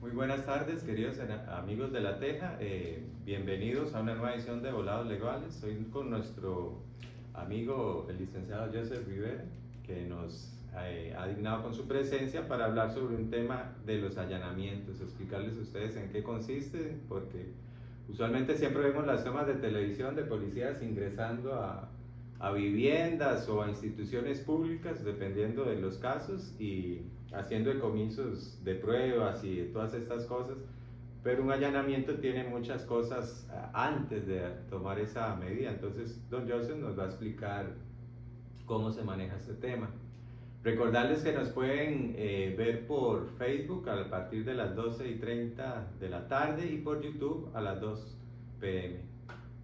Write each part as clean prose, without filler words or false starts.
Muy buenas tardes, queridos amigos de La Teja. Bienvenidos a una nueva edición de Volados Legales. Hoy con nuestro amigo, el licenciado Joseph Rivera, que nos ha dignado con su presencia para hablar sobre un tema de los allanamientos, explicarles a ustedes en qué consiste, porque usualmente siempre vemos las tomas de televisión de policías ingresando a viviendas o a instituciones públicas, dependiendo de los casos, y haciendo decomisos de pruebas y de todas estas cosas, pero un allanamiento tiene muchas cosas antes de tomar esa medida. Entonces don Joseph nos va a explicar cómo se maneja este tema. Recordarles que nos pueden ver por Facebook a partir de las 12:30 de la tarde y por YouTube a las 2 p.m.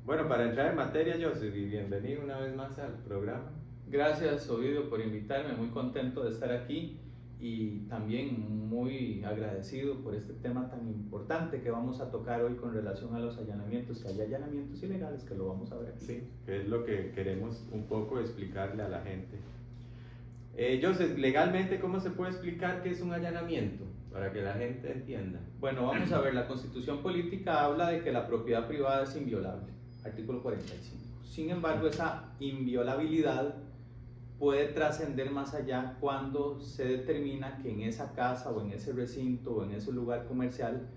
Bueno, para entrar en materia, Joseph, y bienvenido una vez más al programa. Gracias, Ovidio, por invitarme. Muy contento de estar aquí y también muy agradecido por este tema tan importante que vamos a tocar hoy con relación a los allanamientos, que hay allanamientos ilegales, que lo vamos a ver aquí. Sí, que es lo que queremos un poco explicarle a la gente. Joseph, legalmente, ¿cómo se puede explicar qué es un allanamiento? Para que la gente entienda. Bueno, vamos a ver, la Constitución Política habla de que la propiedad privada es inviolable, artículo 45. Sin embargo, esa inviolabilidad puede trascender más allá cuando se determina que en esa casa o en ese recinto o en ese lugar comercial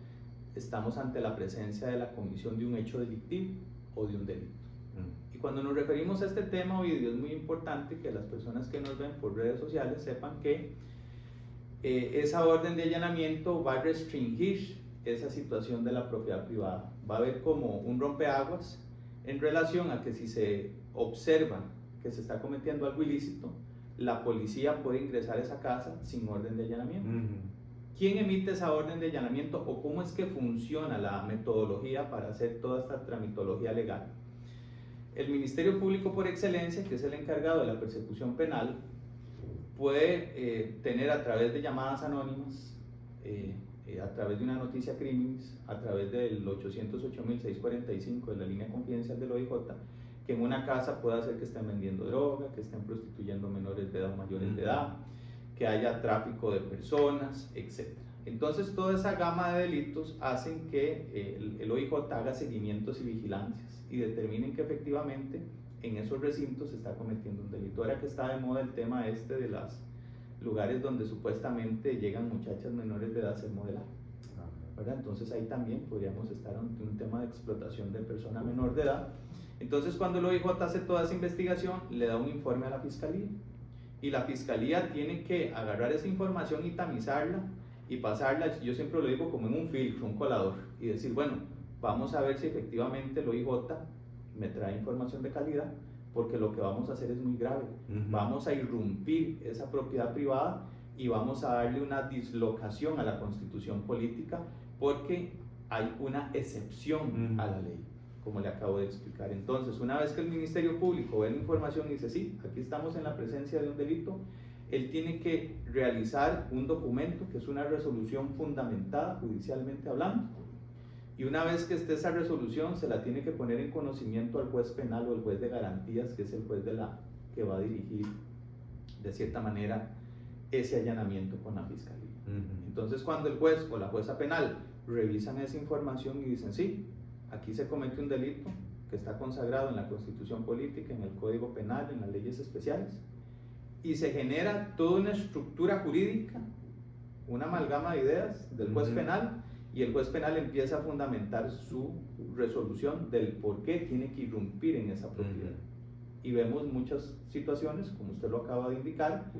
estamos ante la presencia de la comisión de un hecho delictivo o de un delito. Y cuando nos referimos a este tema, Ovidio, es muy importante que las personas que nos ven por redes sociales sepan que esa orden de allanamiento va a restringir esa situación de la propiedad privada. Va a haber como un rompeaguas en relación a que si se observa que se está cometiendo algo ilícito, la policía puede ingresar a esa casa sin orden de allanamiento. ¿Quién emite esa orden de allanamiento o cómo es que funciona la metodología para hacer toda esta tramitología legal? El Ministerio Público por excelencia, que es el encargado de la persecución penal, puede tener a través de llamadas anónimas, a través de una noticia criminis, a través del 808.645 de la línea confidencial del OIJ, que en una casa pueda ser que estén vendiendo droga, que estén prostituyendo menores de edad o mayores de edad, que haya tráfico de personas, etc. Entonces toda esa gama de delitos hacen que el OIJ haga seguimientos y vigilancias y determinen que efectivamente en esos recintos se está cometiendo un delito. Ahora que está de moda el tema este de los lugares donde supuestamente llegan muchachas menores de edad a ser modeladas, ¿verdad? Entonces ahí también podríamos estar ante un tema de explotación de persona menor de edad. Entonces cuando el OIJ hace toda esa investigación, le da un informe a la fiscalía y la fiscalía tiene que agarrar esa información y tamizarla y pasarla, yo siempre lo digo, como en un filtro, un colador, y decir, bueno, vamos a ver si efectivamente el OIJ me trae información de calidad, porque lo que vamos a hacer es muy grave. Vamos a irrumpir esa propiedad privada y vamos a darle una dislocación a la Constitución política, porque hay una excepción a la ley, como le acabo de explicar. Entonces, una vez que el Ministerio Público ve la información y dice, sí, aquí estamos en la presencia de un delito, él tiene que realizar un documento que es una resolución fundamentada judicialmente hablando, y una vez que esté esa resolución se la tiene que poner en conocimiento al juez penal o el juez de garantías, que es el juez que va a dirigir de cierta manera ese allanamiento con la fiscalía. Entonces cuando el juez o la jueza penal revisan esa información y dicen, sí, aquí se comete un delito que está consagrado en la Constitución Política, en el Código Penal, en las leyes especiales, y se genera toda una estructura jurídica, una amalgama de ideas del juez penal, y el juez penal empieza a fundamentar su resolución del por qué tiene que irrumpir en esa propiedad. Y vemos muchas situaciones, como usted lo acaba de indicar,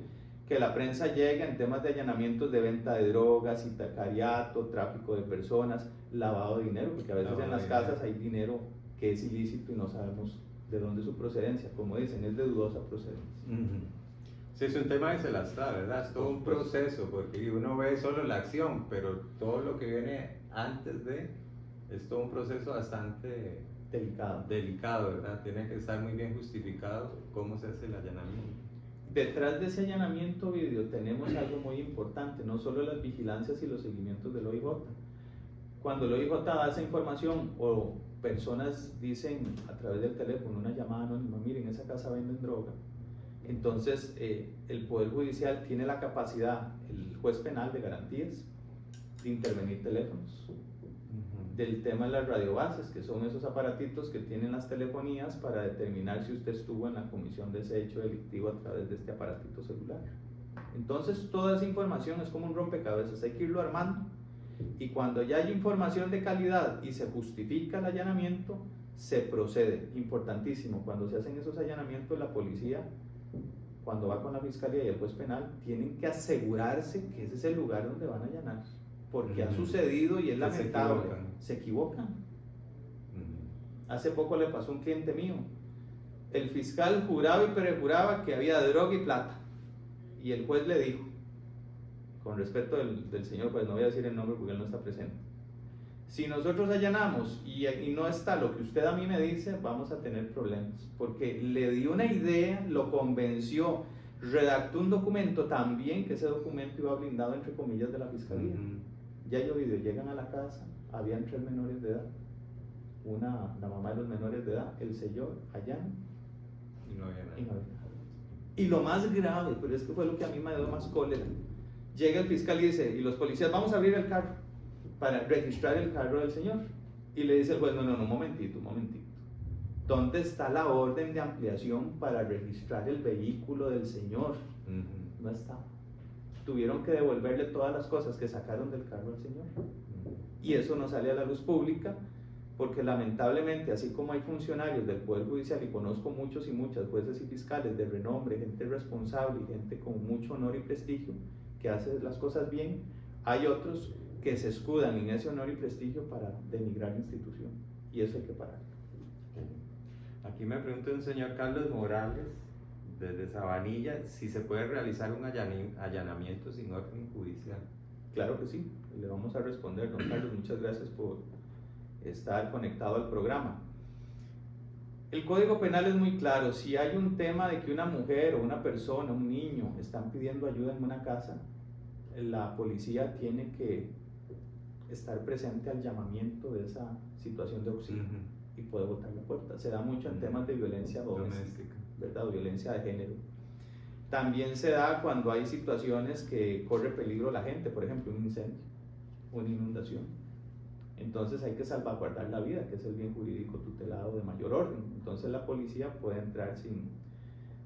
que la prensa llega en temas de allanamientos de venta de drogas, sicariato, tráfico de personas, lavado de dinero, porque a veces en las casas hay dinero que es ilícito y no sabemos de dónde es su procedencia. Como dicen, es de dudosa procedencia. Sí, es un tema que se la está, ¿verdad? Es todo un proceso, porque uno ve solo la acción, pero todo lo que viene antes de es todo un proceso bastante delicado, ¿verdad? Tiene que estar muy bien justificado cómo se hace el allanamiento. Detrás de ese allanamiento, Ovidio, tenemos algo muy importante, no solo las vigilancias y los seguimientos del OIJ. Cuando el OIJ da esa información o personas dicen a través del teléfono, una llamada anónima, miren, en esa casa venden droga, entonces el Poder Judicial tiene la capacidad, el juez penal de garantías, de intervenir teléfonos. Del tema de las radiobases, que son esos aparatitos que tienen las telefonías para determinar si usted estuvo en la comisión de ese hecho delictivo a través de este aparatito celular. Entonces toda esa información es como un rompecabezas, hay que irlo armando, y cuando ya hay información de calidad y se justifica el allanamiento, se procede. Importantísimo, cuando se hacen esos allanamientos, la policía, cuando va con la fiscalía y el juez penal, tienen que asegurarse que ese es el lugar donde van a allanar, porque ha sucedido y es lamentable, se equivocan. Hace poco le pasó a un cliente mío, el fiscal juraba y perjuraba que había droga y plata, y el juez le dijo, con respeto del señor, pues no voy a decir el nombre porque él no está presente, si nosotros allanamos y no está lo que usted a mí me dice, vamos a tener problemas, porque le dio una idea, lo convenció, redactó un documento también, que ese documento iba blindado entre comillas de la fiscalía. Ya hay video, llegan a la casa, habían 3 menores de edad, la mamá de los menores de edad, el señor allana y no había nada. Y lo más grave, pero es que fue lo que a mí me dio más cólera, llega el fiscal y dice, y los policías, vamos a abrir el carro para registrar el carro del señor, y le dice el juez, no, un momentito, ¿dónde está la orden de ampliación para registrar el vehículo del señor? No está. Tuvieron que devolverle todas las cosas que sacaron del carro al señor, y eso no sale a la luz pública, porque lamentablemente, así como hay funcionarios del Poder Judicial, y conozco muchos y muchas jueces y fiscales de renombre, gente responsable y gente con mucho honor y prestigio, que hace las cosas bien, hay otros que se escudan en ese honor y prestigio para denigrar la institución, y eso hay que parar. Aquí me pregunta un señor Carlos Morales, desde Sabanilla, si se puede realizar un allanamiento sin orden judicial. Claro que sí, le vamos a responder, don Carlos, muchas gracias por estar conectado al programa. El Código Penal es muy claro, si hay un tema de que una mujer o una persona, un niño, están pidiendo ayuda en una casa, la policía tiene que estar presente al llamamiento de esa situación de auxilio y puede botar la puerta. Se da mucho en temas de violencia doméstica, ¿verdad? O violencia de género. También se da cuando hay situaciones que corre peligro la gente, por ejemplo un incendio, una inundación. Entonces hay que salvaguardar la vida, que es el bien jurídico tutelado de mayor orden. Entonces la policía puede entrar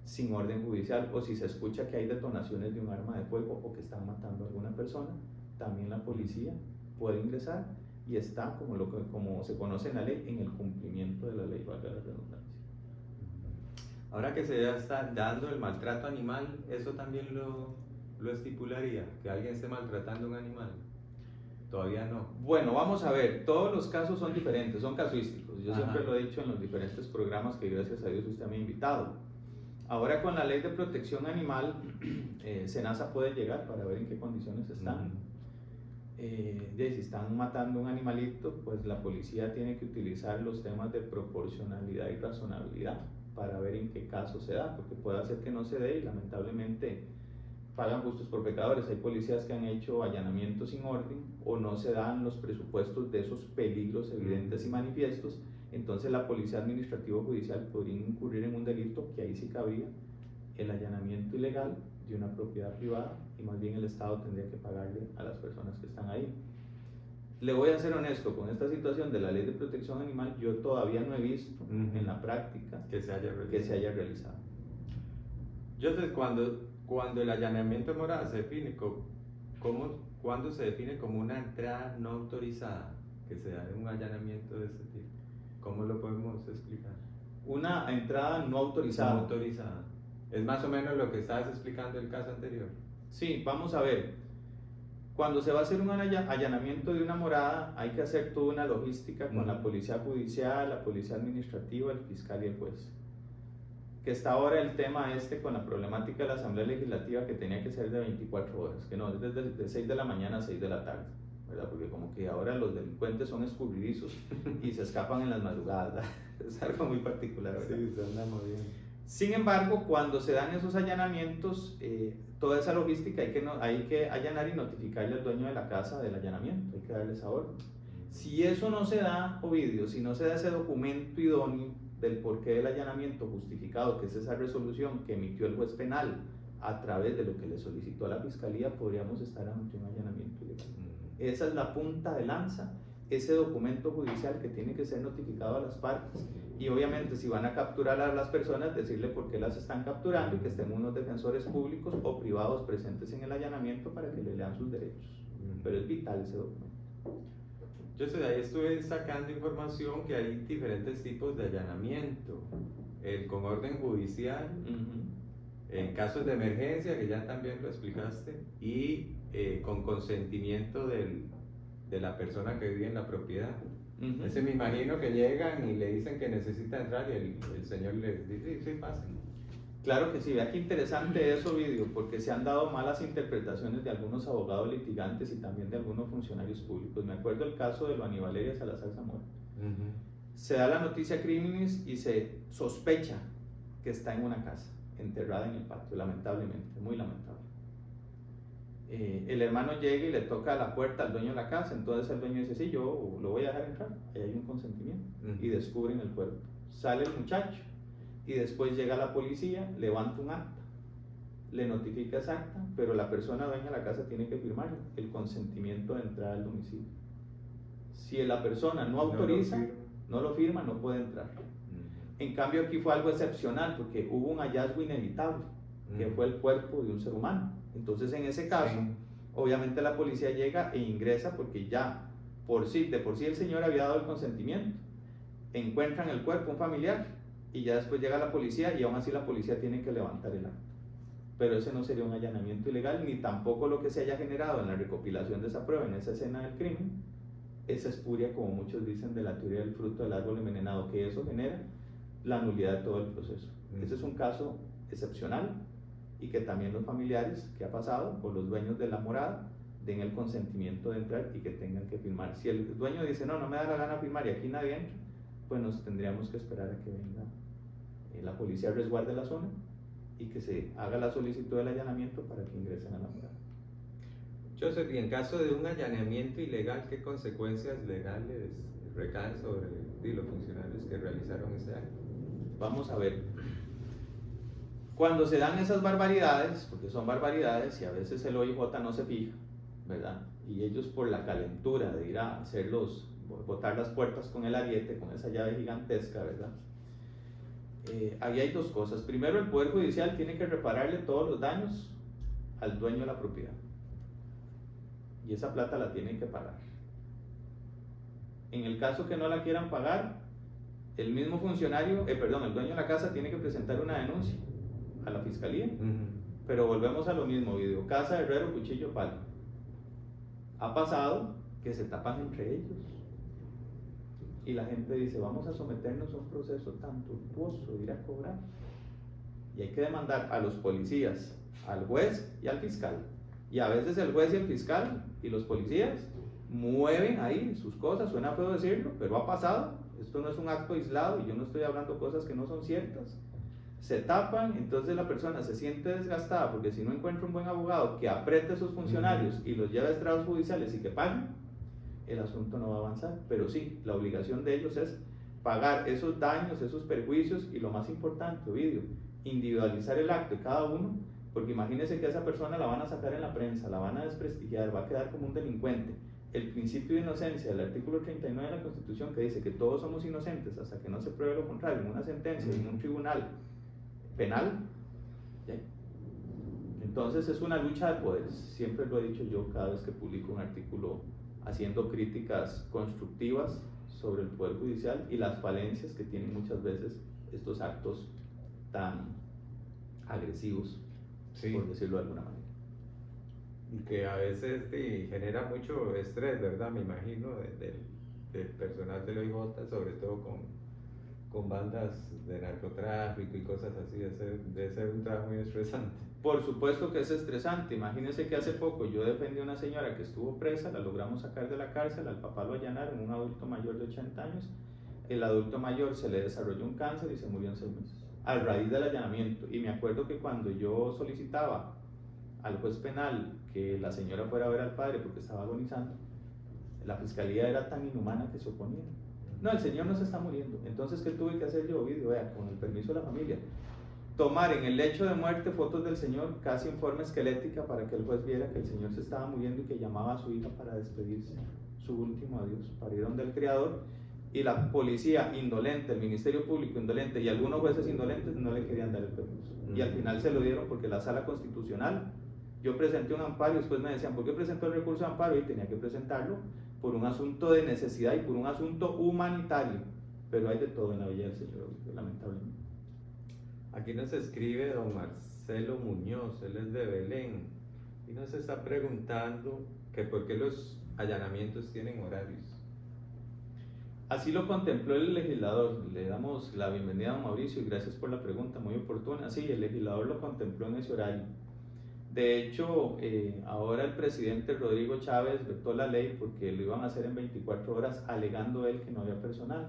sin orden judicial, o si se escucha que hay detonaciones de un arma de fuego o que están matando a alguna persona, también la policía puede ingresar y está, como se conoce en la ley, en el cumplimiento de la ley, valga la redundancia. Ahora que se ya está dando el maltrato animal, ¿eso también lo estipularía? ¿Que alguien esté maltratando a un animal? Todavía no. Bueno, vamos a ver, todos los casos son diferentes, son casuísticos. Yo siempre lo he dicho en los diferentes programas que gracias a Dios usted me ha invitado. Ahora con la ley de protección animal, SENASA puede llegar para ver en qué condiciones están. Si están matando un animalito, pues la policía tiene que utilizar los temas de proporcionalidad y razonabilidad para ver en qué caso se da, porque puede hacer que no se dé y lamentablemente pagan justos por pecadores. Hay policías que han hecho allanamientos sin orden o no se dan los presupuestos de esos peligros evidentes y manifiestos, entonces la policía administrativa judicial podría incurrir en un delito que ahí sí cabría el allanamiento ilegal de una propiedad privada, y más bien el Estado tendría que pagarle a las personas que están ahí. Le voy a ser honesto, con esta situación de la ley de protección animal, yo todavía no he visto en la práctica que se haya realizado. Yo cuando el allanamiento de morada se define ¿cuándo se define como una entrada no autorizada? Que se da un allanamiento de este tipo. ¿Cómo lo podemos explicar? Una entrada no autorizada. No autorizada. Es más o menos lo que estabas explicando en el caso anterior. Sí, vamos a ver. Cuando se va a hacer un allanamiento de una morada, hay que hacer toda una logística con la policía judicial, la policía administrativa, el fiscal y el juez. Que está ahora el tema con la problemática de la Asamblea Legislativa, que tenía que ser de 24 horas, que no, es de 6 de la mañana a 6 de la tarde, ¿verdad? Porque como que ahora los delincuentes son escurridizos y se escapan en las madrugadas, es algo muy particular, ¿verdad? Sí, se anda moviendo. Sin embargo, cuando se dan esos allanamientos, toda esa logística hay que allanar y notificarle al dueño de la casa del allanamiento, hay que darle esa orden. Si eso no se da, Ovidio, si no se da ese documento idóneo del porqué del allanamiento justificado, que es esa resolución que emitió el juez penal a través de lo que le solicitó a la fiscalía, podríamos estar ante un allanamiento ilegal. Esa es la punta de lanza, ese documento judicial que tiene que ser notificado a las partes. Y obviamente si van a capturar a las personas, decirle por qué las están capturando y que estén unos defensores públicos o privados presentes en el allanamiento para que le lean sus derechos. Pero es vital ese documento. Yo sé, de ahí estuve sacando información que hay diferentes tipos de allanamiento. El con orden judicial, en casos de emergencia, que ya también lo explicaste, y con consentimiento de la persona que vive en la propiedad. Ese me imagino que llegan y le dicen que necesita entrar y el señor les dice, sí, pasen. Claro que sí, vea qué interesante eso, Ovidio, porque se han dado malas interpretaciones de algunos abogados litigantes y también de algunos funcionarios públicos. Me acuerdo el caso de Luani Valeria Salazar Zamora. Se da la noticia criminis y se sospecha que está en una casa, enterrada en el patio, lamentablemente, muy lamentable. El hermano llega y le toca la puerta al dueño de la casa, entonces el dueño dice, sí, yo lo voy a dejar entrar, ahí hay un consentimiento, y descubren el cuerpo. Sale el muchacho, y después llega la policía, levanta un acta, le notifica esa acta, pero la persona dueña de la casa tiene que firmar el consentimiento de entrada al domicilio. Si la persona no autoriza, no lo firma, no puede entrar. En cambio aquí fue algo excepcional porque hubo un hallazgo inevitable, que fue el cuerpo de un ser humano. Entonces en ese caso, obviamente la policía llega e ingresa porque ya de por sí el señor había dado el consentimiento. Encuentran el cuerpo, un familiar, y ya después llega la policía y aún así la policía tiene que levantar el acta. Pero ese no sería un allanamiento ilegal, ni tampoco lo que se haya generado en la recopilación de esa prueba en esa escena del crimen, esa espuria, como muchos dicen, de la teoría del fruto del árbol envenenado, que eso genera la nulidad de todo el proceso. Ese es un caso excepcional y que también los familiares que ha pasado o los dueños de la morada den el consentimiento de entrar y que tengan que firmar. Si el dueño dice no me da la gana firmar y aquí nadie entra, pues nos tendríamos que esperar a que venga la policía resguarde la zona y que se haga la solicitud del allanamiento para que ingresen a la morada. Joseph, y en caso de un allanamiento ilegal, ¿qué consecuencias legales recaen sobre los funcionarios que realizaron ese acto? Vamos a ver. Cuando se dan esas barbaridades, porque son barbaridades y a veces el OIJ no se fija, ¿verdad? Y ellos por la calentura de ir a hacerlos, botar las puertas con el ariete, con esa llave gigantesca, ¿verdad? Ahí hay dos cosas. Primero, el Poder Judicial tiene que repararle todos los daños al dueño de la propiedad. Y esa plata la tienen que pagar. En el caso que no la quieran pagar, el mismo funcionario, el dueño de la casa tiene que presentar una denuncia a la fiscalía. Pero volvemos a lo mismo, Ovidio. Casa, herrero, cuchillo, palo. Ha pasado que se tapan entre ellos. Y la gente dice, vamos a someternos a un proceso tan tortuoso de ir a cobrar. Y hay que demandar a los policías, al juez y al fiscal. Y a veces el juez y el fiscal y los policías mueven ahí sus cosas, suena feo decirlo, pero ha pasado. Esto no es un acto aislado y yo no estoy hablando cosas que no son ciertas. Se tapan, entonces la persona se siente desgastada porque si no encuentra un buen abogado que apriete a sus funcionarios y los lleve a estrados judiciales y que paguen, el asunto no va a avanzar. Pero sí, la obligación de ellos es pagar esos daños, esos perjuicios y lo más importante, Ovidio, individualizar el acto de cada uno, porque imagínense que a esa persona la van a sacar en la prensa, la van a desprestigiar, va a quedar como un delincuente. El principio de inocencia del artículo 39 de la Constitución, que dice que todos somos inocentes hasta que no se pruebe lo contrario en una sentencia, en un tribunal penal. Entonces es una lucha de poderes, siempre lo he dicho yo cada vez que publico un artículo haciendo críticas constructivas sobre el Poder Judicial y las falencias que tienen muchas veces estos actos tan agresivos, por decirlo de alguna manera. Y que a veces genera mucho estrés, ¿verdad? Me imagino, del personal del OIJ, sobre todo con bandas de narcotráfico y cosas así, debe ser un trabajo muy estresante. Por supuesto que es estresante. Imagínense que hace poco yo defendí a una señora que estuvo presa, la logramos sacar de la cárcel, al papá lo allanaron, un adulto mayor de 80 años, el adulto mayor se le desarrolló un cáncer y se murió en 6 meses, a raíz del allanamiento. Y me acuerdo que cuando yo solicitaba al juez penal que la señora fuera a ver al padre porque estaba agonizando, la fiscalía era tan inhumana que se oponía. No, el señor no se está muriendo. Entonces, ¿qué tuve que hacer yo, Ovidio? Vea, con el permiso de la familia, tomar en el lecho de muerte fotos del señor, casi en forma esquelética, para que el juez viera que el señor se estaba muriendo y que llamaba a su hija para despedirse, su último adiós, para ir donde el criador. Y la policía indolente, el Ministerio Público indolente y algunos jueces indolentes no le querían dar el permiso. Y al final se lo dieron porque la Sala Constitucional, yo presenté un amparo y después me decían, ¿por qué presentó el recurso de amparo? Y tenía que presentarlo por un asunto de necesidad y por un asunto humanitario. Pero hay de todo en la Villa del Cedro, lamentablemente. Aquí nos escribe don Marcelo Muñoz, él es de Belén, y nos está preguntando que por qué los allanamientos tienen horarios. Así lo contempló el legislador. Le damos la bienvenida a don Mauricio y gracias por la pregunta, muy oportuna. Sí, el legislador lo contempló en ese horario. De hecho, ahora el presidente Rodrigo Chávez vetó la ley porque lo iban a hacer en 24 horas, alegando él que no había personal.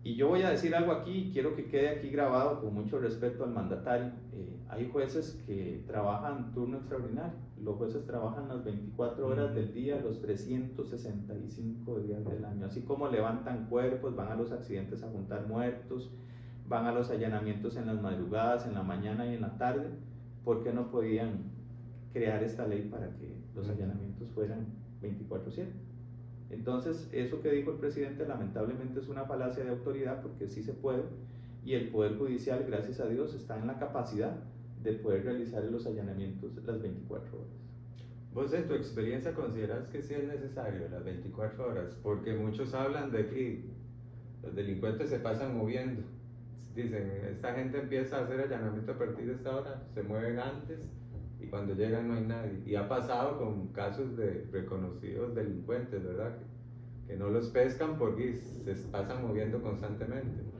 Y yo voy a decir algo aquí y quiero que quede aquí grabado con mucho respeto al mandatario. Hay jueces que trabajan turno extraordinario. Los jueces trabajan las 24 horas del día, los 365 días del año. Así como levantan cuerpos, van a los accidentes a juntar muertos, van a los allanamientos en las madrugadas, en la mañana y en la tarde. ¿Por qué no podían crear esta ley para que los allanamientos fueran 24/7? Entonces, eso que dijo el presidente lamentablemente es una falacia de autoridad porque sí se puede y el Poder Judicial, gracias a Dios, está en la capacidad de poder realizar los allanamientos las 24 horas. ¿Vos en tu experiencia consideras que sí es necesario las 24 horas? Porque muchos hablan de que los delincuentes se pasan moviendo. Dicen, esta gente empieza a hacer allanamiento a partir de esta hora, se mueven antes y cuando llegan no hay nadie. Y ha pasado con casos de reconocidos delincuentes, ¿verdad? Que no los pescan porque se pasan moviendo constantemente.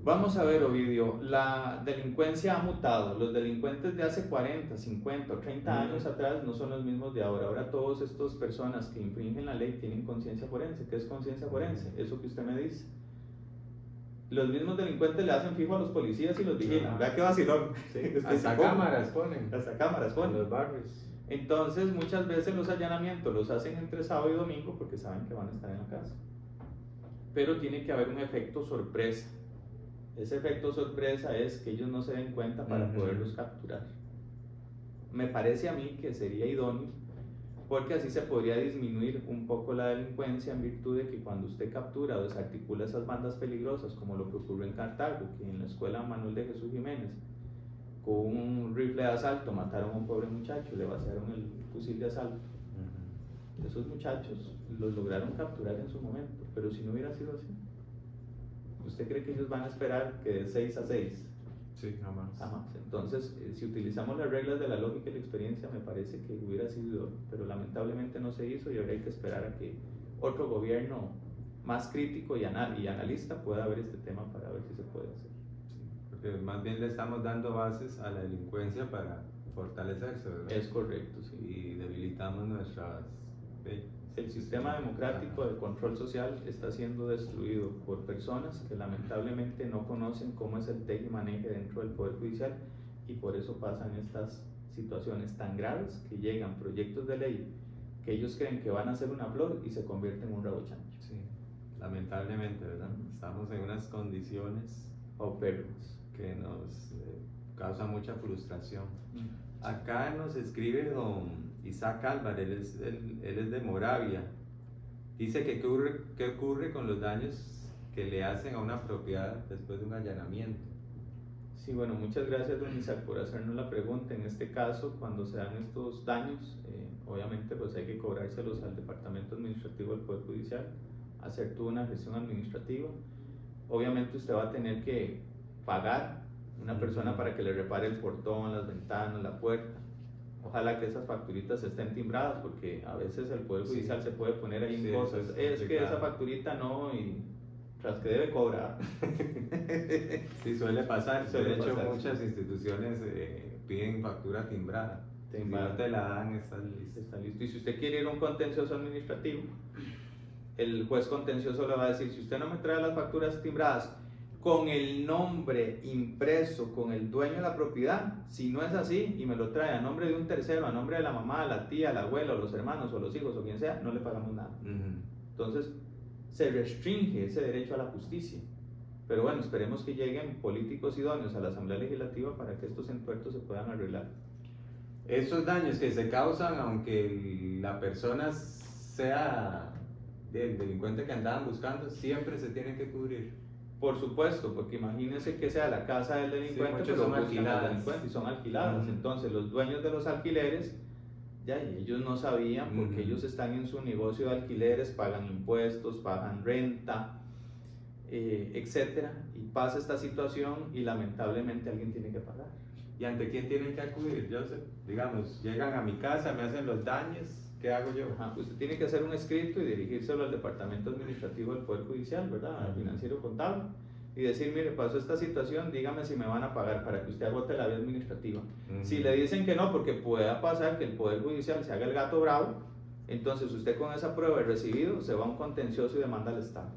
Vamos a ver, Ovidio, la delincuencia ha mutado. Los delincuentes de hace 40, 50 o 30 años atrás no son los mismos de ahora. Ahora todas estas personas que infringen la ley tienen conciencia forense. ¿Qué es conciencia forense? Eso que usted me dice. Los mismos delincuentes le hacen fijo a los policías y los vigilan. Vea qué vacilón. Sí, hasta cámaras ponen. Hasta cámaras ponen. En los barrios. Entonces, muchas veces los allanamientos los hacen entre sábado y domingo porque saben que van a estar en la casa. Pero tiene que haber un efecto sorpresa. Ese efecto sorpresa es que ellos no se den cuenta para poderlos capturar. Me parece a mí que sería idóneo porque así se podría disminuir un poco la delincuencia en virtud de que cuando usted captura o desarticula esas bandas peligrosas, como lo que ocurrió en Cartago, que en la escuela Manuel de Jesús Jiménez, con un rifle de asalto mataron a un pobre muchacho, le vaciaron el fusil de asalto. Esos muchachos los lograron capturar en su momento, pero si no hubiera sido así, ¿usted cree que ellos van a esperar que de 6 a 6? Sí, jamás. Jamás. Entonces, si utilizamos las reglas de la lógica y la experiencia, me parece que hubiera sido, pero lamentablemente no se hizo y ahora hay que esperar a que otro gobierno más crítico y analista pueda ver este tema para ver si se puede hacer. Sí, porque más bien le estamos dando bases a la delincuencia para fortalecerse, ¿verdad? Es correcto, sí. Y debilitamos nuestras... El sistema democrático de control social está siendo destruido por personas que lamentablemente no conocen cómo es el tejimaneje dentro del Poder Judicial y por eso pasan estas situaciones tan graves que llegan proyectos de ley que ellos creen que van a ser una flor y se convierten en un rabo chancho. Sí, lamentablemente, ¿verdad? Estamos en unas condiciones paupérrimas que nos causan mucha frustración. Acá nos escribe don Isaac Álvarez, él es de Moravia. Dice que qué ocurre con los daños que le hacen a una propiedad después de un allanamiento. Sí, bueno, muchas gracias don Isaac por hacernos la pregunta. En este caso, cuando se dan estos daños, obviamente pues hay que cobrárselos al Departamento Administrativo del Poder Judicial, hacer toda una gestión administrativa. Obviamente usted va a tener que pagar una persona para que le repare el portón, las ventanas, la puerta. Ojalá que esas facturitas estén timbradas porque a veces el Poder Judicial se puede poner ahí en cosas. Es que esa facturita no y tras que debe cobrar. Sí, suele pasar. De hecho, muchas instituciones piden factura timbrada. Si no te la dan, estás listo. Está listo. Y si usted quiere ir a un contencioso administrativo, el juez contencioso le va a decir, si usted no me trae las facturas timbradas con el nombre impreso, con el dueño de la propiedad, si no es así y me lo trae a nombre de un tercero, a nombre de la mamá, la tía, la abuela, o los hermanos, o los hijos, o quien sea, no le pagamos nada. Entonces, se restringe ese derecho a la justicia. Pero bueno, esperemos que lleguen políticos idóneos a la Asamblea Legislativa para que estos entuertos se puedan arreglar. Esos daños que se causan, aunque la persona sea el delincuente que andaban buscando, siempre se tienen que cubrir. Por supuesto, porque imagínense que sea la casa del delincuente, muchos pero son buscan al alquiladas. delincuente y son alquiladas. Ujú. Entonces los dueños de los alquileres, ya y ellos no sabían porque Ujú. ellos están en su negocio de alquileres, pagan impuestos, pagan renta, etcétera, y pasa esta situación y lamentablemente alguien tiene que pagar. ¿Y ante quién tienen que acudir, Joseph? Digamos, llegan a mi casa, me hacen los daños, ¿qué hago yo? Ajá, usted tiene que hacer un escrito y dirigírselo al Departamento Administrativo del Poder Judicial, ¿verdad? Al Ujú. financiero contable, y decir, mire, pasó esta situación, dígame si me van a pagar para que usted agote la vía administrativa. Ujú. Si le dicen que no, porque pueda pasar que el Poder Judicial se haga el gato bravo, entonces usted con esa prueba de recibido se va a un contencioso y demanda al Estado.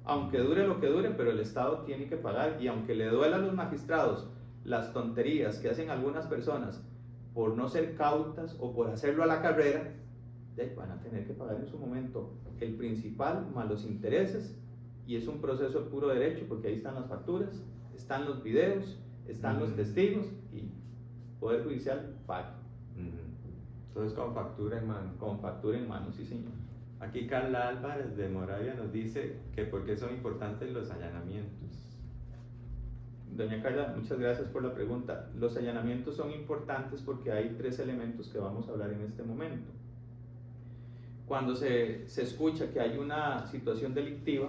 Aunque dure lo que dure, pero el Estado tiene que pagar, y aunque le duela a los magistrados las tonterías que hacen algunas personas por no ser cautas o por hacerlo a la carrera, van a tener que pagar en su momento el principal más los intereses, y es un proceso de puro derecho porque ahí están las facturas, están los videos, están los testigos y Poder Judicial paga. Entonces con factura en mano. Con factura en mano, sí señor. Aquí Carla Álvarez de Moravia nos dice que por qué son importantes los allanamientos. Doña Carla, muchas gracias por la pregunta. Los allanamientos son importantes porque hay 3 elementos que vamos a hablar en este momento. Cuando se escucha que hay una situación delictiva,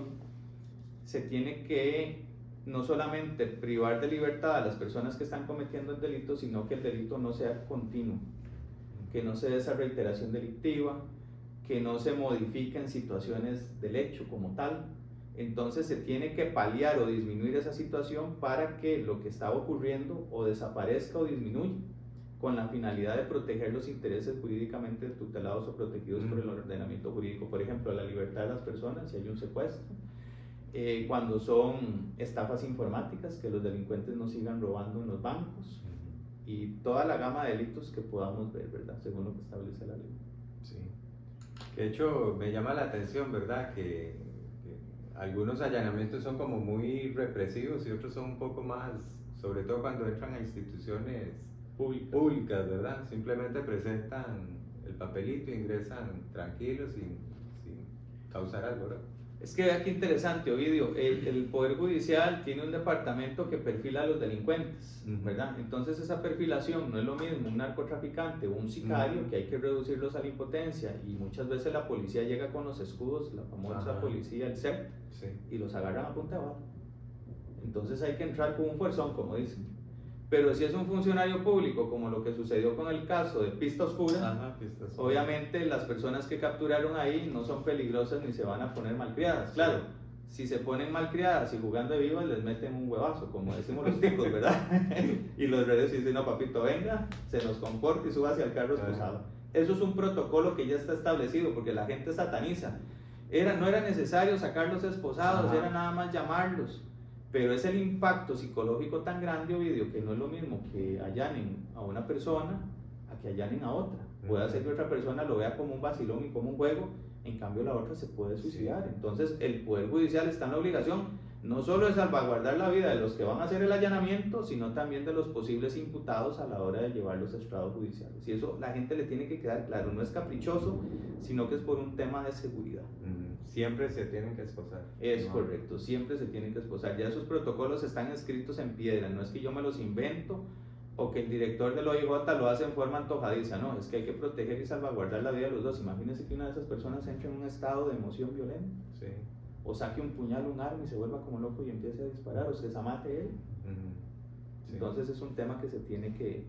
se tiene que no solamente privar de libertad a las personas que están cometiendo el delito, sino que el delito no sea continuo, que no se dé esa reiteración delictiva, que no se modifiquen situaciones del hecho como tal. Entonces se tiene que paliar o disminuir esa situación para que lo que estaba ocurriendo o desaparezca o disminuya, con la finalidad de proteger los intereses jurídicamente tutelados o protegidos por el ordenamiento jurídico. Por ejemplo, la libertad de las personas si hay un secuestro, cuando son estafas informáticas, que los delincuentes no sigan robando en los bancos, y toda la gama de delitos que podamos ver, ¿verdad? Según lo que establece la ley. Sí. De hecho, me llama la atención, ¿verdad? Que algunos allanamientos son como muy represivos y otros son un poco más, sobre todo cuando entran a instituciones públicas, ¿verdad? Simplemente presentan el papelito e ingresan tranquilos sin causar algo, ¿verdad? Es que vea qué interesante, Ovidio, el Poder Judicial tiene un departamento que perfila a los delincuentes, ¿verdad? Entonces esa perfilación no es lo mismo un narcotraficante o un sicario, que hay que reducirlos a la impotencia, y muchas veces la policía llega con los escudos, la famosa policía, el CEP, sí, y los agarran a punta de bala. Entonces hay que entrar con un fuerzón, como dicen. Pero si es un funcionario público, como lo que sucedió con el caso de Pista Oscura, obviamente las personas que capturaron ahí no son peligrosas ni se van a poner malcriadas. Claro, si se ponen malcriadas y jugando de vivas, les meten un huevazo, como decimos los ticos, ¿verdad? Y los redes dicen, no papito, venga, se nos comporta y suba hacia el carro esposado. Eso es un protocolo que ya está establecido, porque la gente sataniza. No era necesario sacarlos esposados, era nada más llamarlos. Pero es el impacto psicológico tan grande, Ovidio, que no es lo mismo que allanen a una persona a que allanen a otra. Puede ser que otra persona lo vea como un vacilón y como un juego, en cambio la otra se puede suicidar. Entonces el Poder Judicial está en la obligación no solo de salvaguardar la vida de los que van a hacer el allanamiento, sino también de los posibles imputados a la hora de llevarlos a estrados judiciales. Y eso la gente le tiene que quedar claro, no es caprichoso, sino que es por un tema de seguridad. Siempre se tienen que esposar. Es correcto, siempre se tienen que esposar. Ya esos protocolos están escritos en piedra, no es que yo me los invento o que el director del OIJ lo hace en forma antojadiza, no, es que hay que proteger y salvaguardar la vida de los dos. Imagínense que una de esas personas entre en un estado de emoción violenta, sí, o saque un puñal, un arma y se vuelva como loco y empiece a disparar, o se desamate él. Sí. Entonces es un tema que se tiene que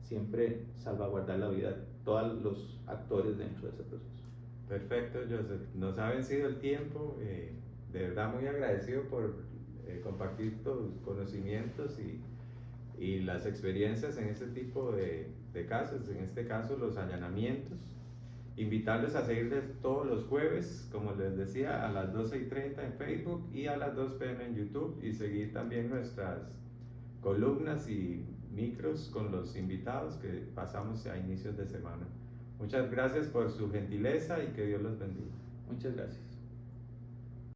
siempre salvaguardar la vida de todos los actores dentro de ese proceso. Perfecto, Joseph. Nos ha vencido el tiempo. De verdad muy agradecido por compartir tus conocimientos y las experiencias en este tipo de casos, en este caso los allanamientos. Invitarles a seguirles todos los jueves, como les decía, a las 12:30 en Facebook y a las 2 p.m. en YouTube, y seguir también nuestras columnas y micros con los invitados que pasamos a inicios de semana. Muchas gracias por su gentileza y que Dios los bendiga. Muchas gracias.